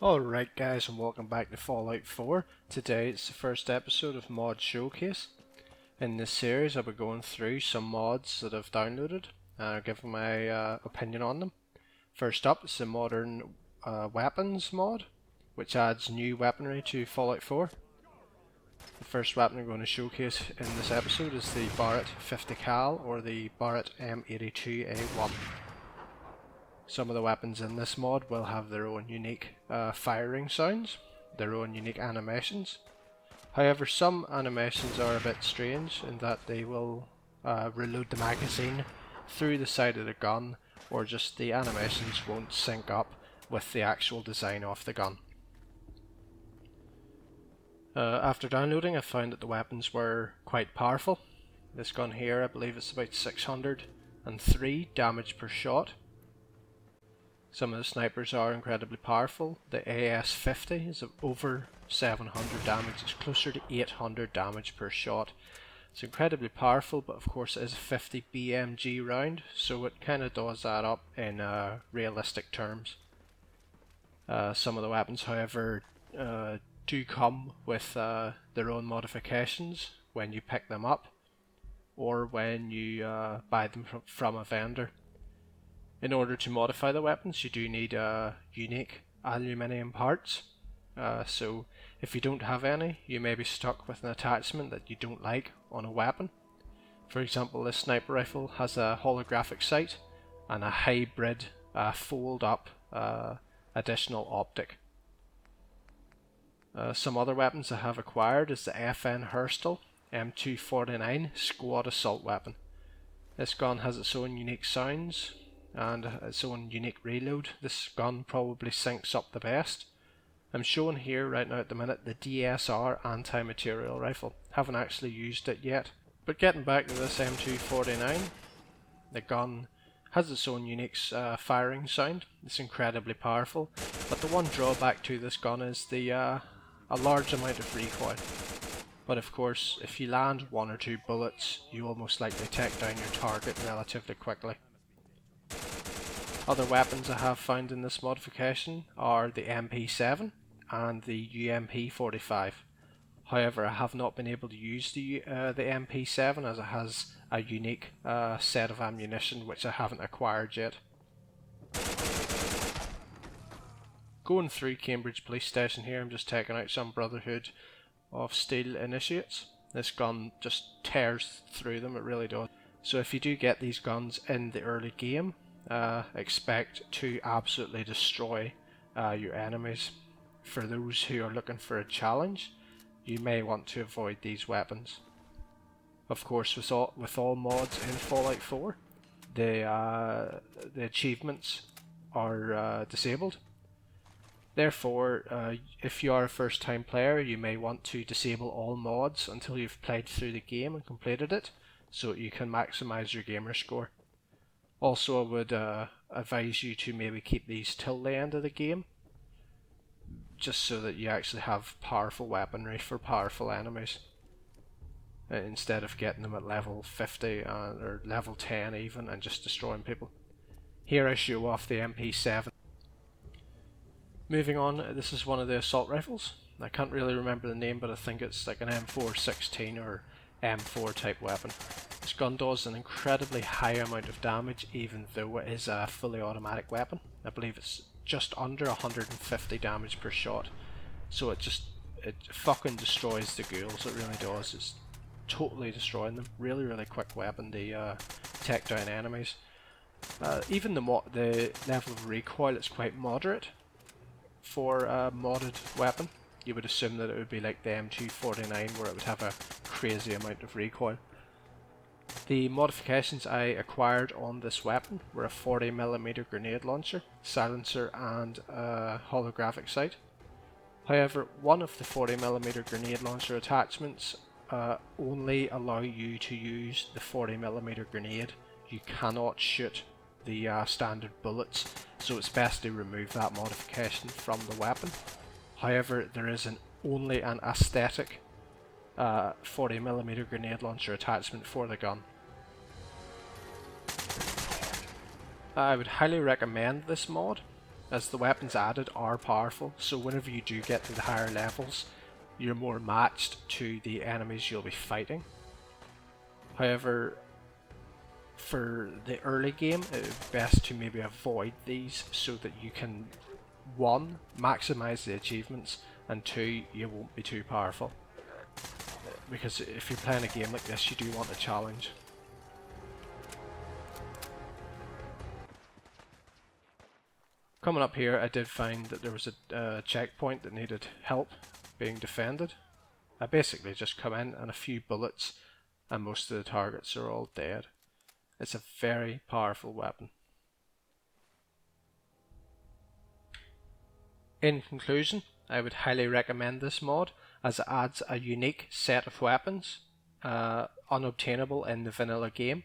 Alright guys, and welcome back to Fallout 4. Today it's the first episode of Mod Showcase. In this series I'll be going through some mods that I've downloaded and giving my opinion on them. First up is the Modern Weapons mod, which adds new weaponry to Fallout 4. The first weapon I'm going to showcase in this episode is the Barrett 50 cal or the Barrett M82A1. Some of the weapons in this mod will have their own unique firing sounds, their own unique animations. However, some animations are a bit strange in that they will reload the magazine through the side of the gun, or just the animations won't sync up with the actual design of the gun. After downloading, I found that the weapons were quite powerful. This gun here, I believe it's about 603 damage per shot. Some of the snipers are incredibly powerful. The AS-50 is over 700 damage, it's closer to 800 damage per shot. It's incredibly powerful, but of course it is a 50 BMG round, so it kind of does add up in realistic terms. Some of the weapons, however, do come with their own modifications when you pick them up, or when you buy them from a vendor. In order to modify the weapons, you do need unique aluminium parts. So if you don't have any, you may be stuck with an attachment that you don't like on a weapon. For example, this sniper rifle has a holographic sight and a hybrid fold-up additional optic. Some other weapons I have acquired is the FN Hurstel M249 Squad Assault Weapon. This gun has its own unique sounds and its own unique reload. This gun probably syncs up the best. I'm showing here right now at the minute the DSR anti-material rifle. Haven't actually used it yet. But getting back to this M249, the gun has its own unique firing sound. It's incredibly powerful, but the one drawback to this gun is the a large amount of recoil. But of course, if you land one or two bullets, you will most likely take down your target relatively quickly. Other weapons I have found in this modification are the MP7 and the UMP45. However, I have not been able to use the MP7 as it has a unique set of ammunition which I haven't acquired yet. Going through Cambridge Police Station here, I'm just taking out some Brotherhood of Steel initiates. This gun just tears through them, it really does. So if you do get these guns in the early game, expect to absolutely destroy your enemies. For those who are looking for a challenge, you may want to avoid these weapons. Of course, with all mods in Fallout 4, the achievements are disabled. Therefore, if you are a first time player, you may want to disable all mods until you've played through the game and completed it, so you can maximize your gamer score. Also, I would advise you to maybe keep these till the end of the game, just so that you actually have powerful weaponry for powerful enemies, instead of getting them at level 50 or level 10 even and just destroying people. Here I show off the MP7. Moving on, this is one of the assault rifles. I can't really remember the name, but I think it's like an M416 or M4 type weapon. This gun does an incredibly high amount of damage even though it is a fully automatic weapon. I believe it's just under 150 damage per shot. So it fucking destroys the ghouls, it really does. It's totally destroying them. Really quick weapon to take down enemies. Even the level of recoil is quite moderate for a modded weapon. You would assume that it would be like the M249 where it would have a crazy amount of recoil. The modifications I acquired on this weapon were a 40mm grenade launcher, silencer and a holographic sight. However, one of the 40mm grenade launcher attachments only allow you to use the 40mm grenade. You cannot shoot the standard bullets, so it's best to remove that modification from the weapon. However, there is only an aesthetic 40mm grenade launcher attachment for the gun. I would highly recommend this mod. as the weapons added are powerful, so whenever you do get to the higher levels, you're more matched to the enemies you'll be fighting. However, for the early game, it is best to maybe avoid these so that you can, 1, maximize the achievements, and 2, you won't be too powerful. Because if you're playing a game like this, you do want a challenge. Coming up here, I did find that there was a checkpoint that needed help being defended. I basically just come in and a few bullets and most of the targets are all dead. It's a very powerful weapon. In conclusion, I would highly recommend this mod as it adds a unique set of weapons unobtainable in the vanilla game.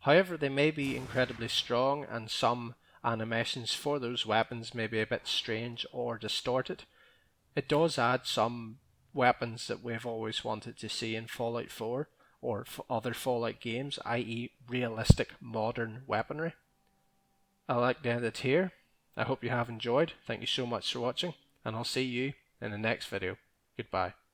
However, they may be incredibly strong and some animations for those weapons may be a bit strange or distorted. It does add some weapons that we've always wanted to see in Fallout 4 or other Fallout games, i.e. realistic modern weaponry. I'd like to end it here. I hope you have enjoyed. Thank you so much for watching, and I'll see you in the next video. Goodbye.